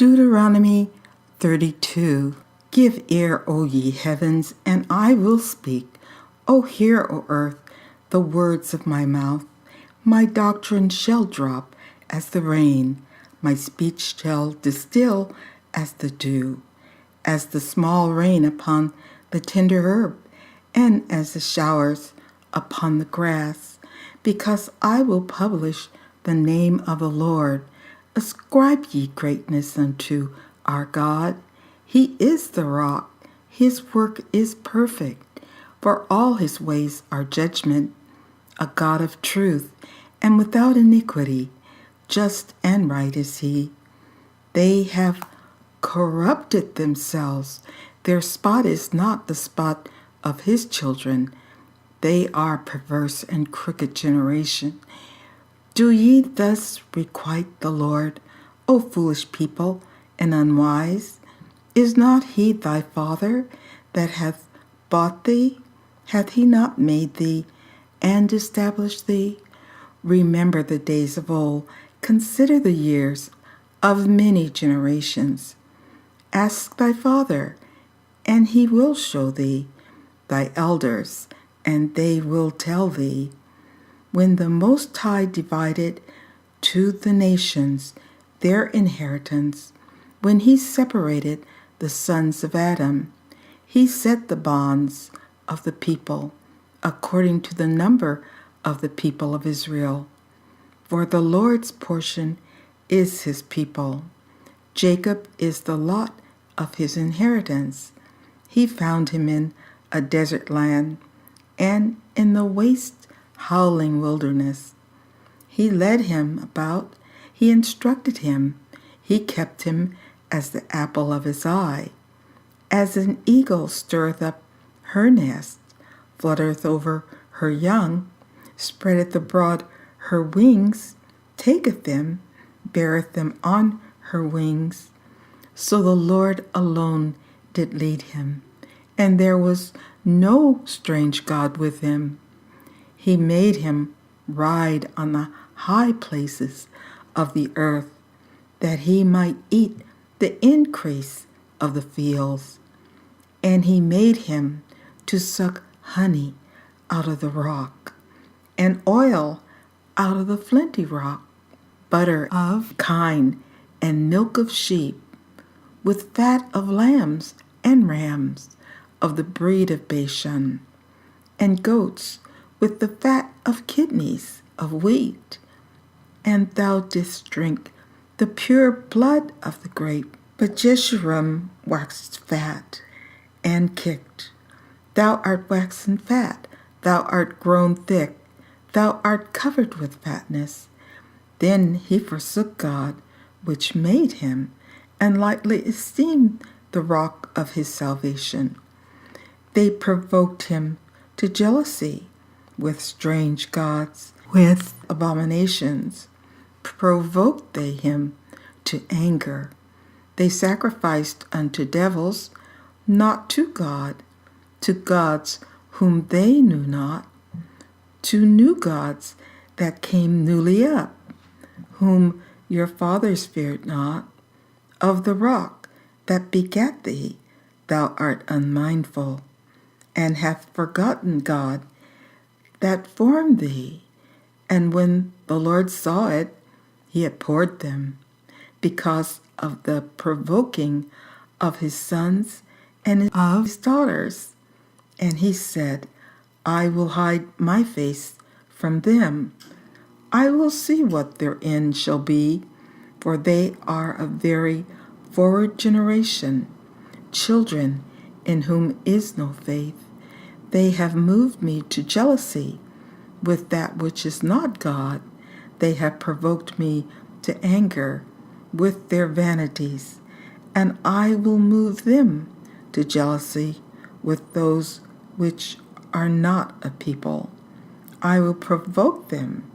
Deuteronomy 32. Give ear, O ye heavens, and I will speak. O hear, O earth, the words of my mouth. My doctrine shall drop as the rain, my speech shall distil as the dew, as the small rain upon the tender herb, and as the showers upon the grass, because I will publish the name of the Lord. Ascribe ye greatness unto our God. He is the rock, his work is perfect, for all his ways are judgment, a God of truth, and without iniquity, just and right is he. They have corrupted themselves, their spot is not the spot of his children. They are perverse and crooked generation. Do ye thus requite the Lord, O foolish people and unwise? Is not he thy father that hath bought thee? Hath he not made thee and established thee? Remember the days of old, consider the years of many generations. Ask thy father, and he will show thee, thy elders, and they will tell thee. When the Most High divided to the nations their inheritance, when he separated the sons of Adam, he set the bonds of the people according to the number of the people of Israel. For the Lord's portion is his people. Jacob is the lot of his inheritance. He found him in a desert land and in the waste howling wilderness. He led him about, he instructed him, he kept him as the apple of his eye. As an eagle stirreth up her nest, fluttereth over her young, spreadeth abroad her wings, taketh them, beareth them on her wings. So the Lord alone did lead him, and there was no strange God with him. He made him ride on the high places of the earth, that he might eat the increase of the fields. And he made him to suck honey out of the rock, and oil out of the flinty rock, butter of kine, and milk of sheep, with fat of lambs and rams, of the breed of Bashan, and goats, with the fat of kidneys of wheat. And thou didst drink the pure blood of the grape. But Jeshurun waxed fat and kicked. Thou art waxen fat, thou art grown thick, thou art covered with fatness. Then he forsook God, which made him, and lightly esteemed the rock of his salvation. They provoked him to jealousy with strange gods, with abominations provoked they him to anger. They sacrificed unto devils, not to God, to gods whom they knew not, to new gods that came newly up, whom your fathers feared not. Of the rock that begat thee thou art unmindful, and hast forgotten God that formed thee. And when the Lord saw it, he abhorred them, because of the provoking of his sons and of his daughters. And he said, I will hide my face from them. I will see what their end shall be, for they are a very forward generation, children in whom is no faith. They have moved me to jealousy with that which is not God. They have provoked me to anger with their vanities, and I will move them to jealousy with those which are not a people. I will provoke them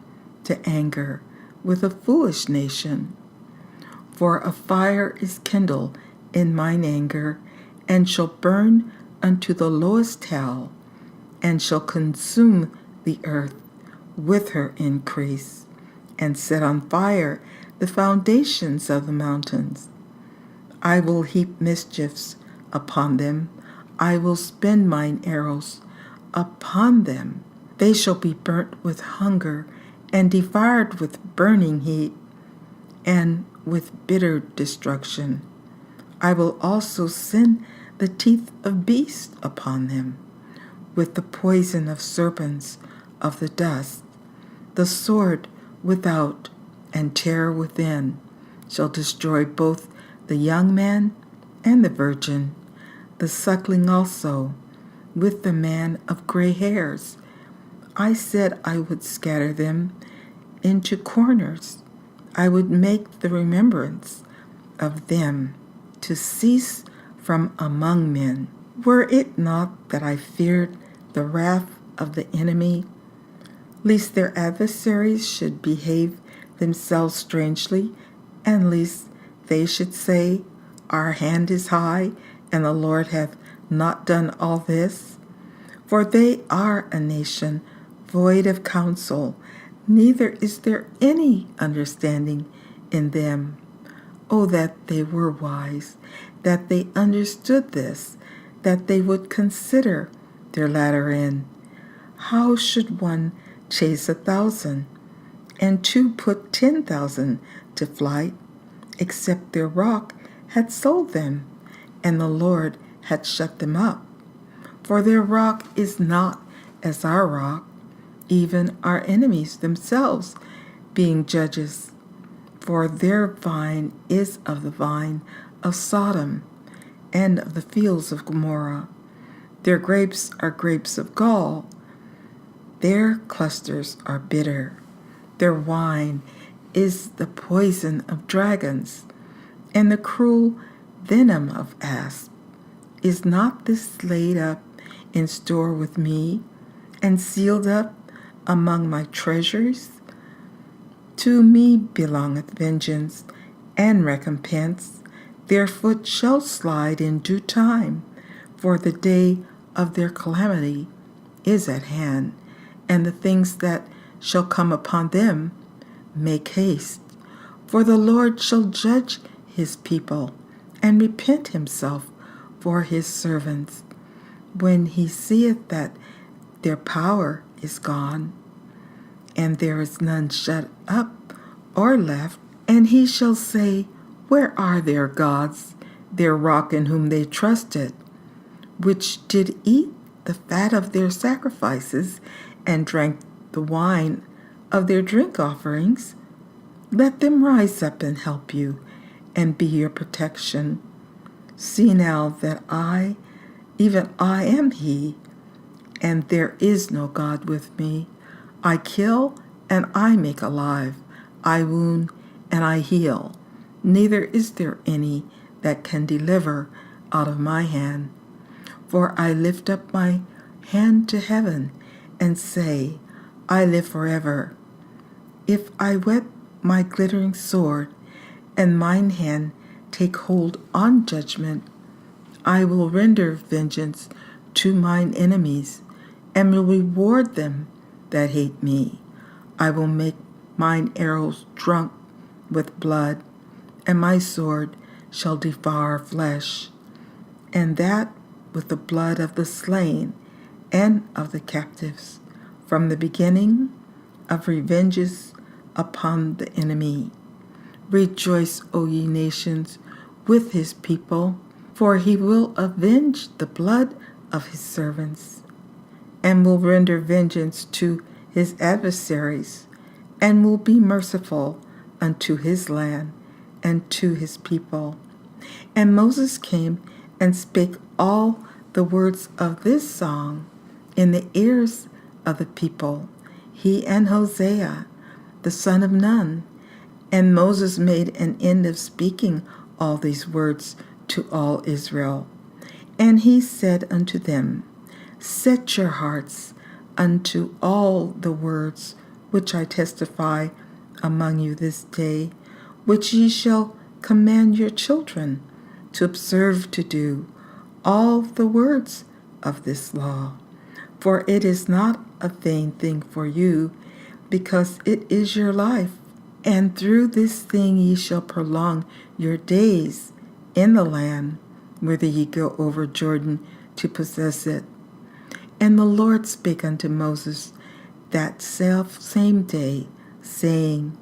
to anger with a foolish nation. For a fire is kindled in mine anger, and shall burn unto the lowest hell, and shall consume the earth with her increase, and set on fire the foundations of the mountains. I will heap mischiefs upon them. I will spend mine arrows upon them. They shall be burnt with hunger and devoured with burning heat and with bitter destruction. I will also send the teeth of beasts upon them, with the poison of serpents of the dust. The sword without and terror within shall destroy both the young man and the virgin, the suckling also, with the man of gray hairs. I said I would scatter them into corners. I would make the remembrance of them to cease from among men. Were it not that I feared the wrath of the enemy, lest their adversaries should behave themselves strangely, and lest they should say, Our hand is high, and the Lord hath not done all this? For they are a nation void of counsel, neither is there any understanding in them. Oh, that they were wise, that they understood this, that they would consider their latter end. How should one chase 1,000, and two put 10,000 to flight, except their rock had sold them, and the Lord had shut them up? For their rock is not as our rock, even our enemies themselves being judges. For their vine is of the vine of Sodom, and of the fields of Gomorrah. Their grapes are grapes of gall. Their clusters are bitter. Their wine is the poison of dragons, and the cruel venom of asps. Is not this laid up in store with me, and sealed up among my treasures? To me belongeth vengeance and recompense. Their foot shall slide in due time, for the day of their calamity is at hand, and the things that shall come upon them make haste. For the Lord shall judge his people, and repent himself for his servants, when he seeth that their power is gone, and there is none shut up or left. And he shall say, Where are their gods, their rock in whom they trusted, which did eat the fat of their sacrifices, and drank the wine of their drink offerings? Let them rise up and help you, and be your protection. See now that I, even I am he, and there is no God with me. I kill, and I make alive. I wound, and I heal. Neither is there any that can deliver out of my hand. For I lift up my hand to heaven, and say, I live forever. If I whet my glittering sword, and mine hand take hold on judgment, I will render vengeance to mine enemies, and will reward them that hate me. I will make mine arrows drunk with blood, and my sword shall devour flesh, and that with the blood of the slain and of the captives, from the beginning of revenges upon the enemy. Rejoice, O ye nations, with his people, for he will avenge the blood of his servants, and will render vengeance to his adversaries, and will be merciful unto his land and to his people. And Moses came and spake all the words of this song in the ears of the people, he and Hosea, the son of Nun. And Moses made an end of speaking all these words to all Israel. And he said unto them, Set your hearts unto all the words which I testify among you this day, which ye shall command your children to observe to do all the words of this law. For it is not a vain thing for you, because it is your life. And through this thing ye shall prolong your days in the land, whither ye go over Jordan to possess it. And the Lord spake unto Moses that same day, saying,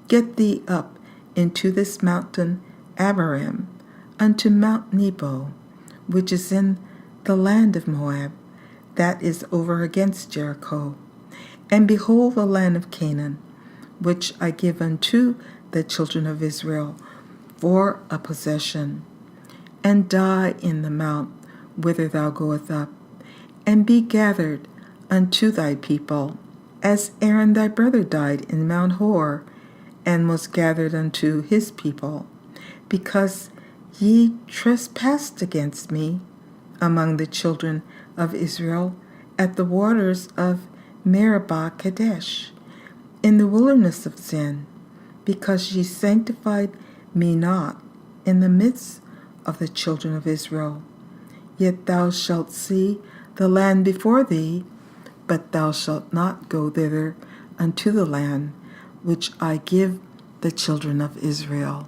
Get thee up into this mountain Abarim, unto Mount Nebo, which is in the land of Moab, that is over against Jericho. And behold the land of Canaan, which I give unto the children of Israel for a possession. And die in the mount whither thou goest up, and be gathered unto thy people, as Aaron thy brother died in Mount Hor, and was gathered unto his people, because ye trespassed against me among the children of Israel at the waters of Meribah Kadesh, in the wilderness of Zin, because ye sanctified me not in the midst of the children of Israel. Yet thou shalt see the land before thee, but thou shalt not go thither unto the land which I give the children of Israel.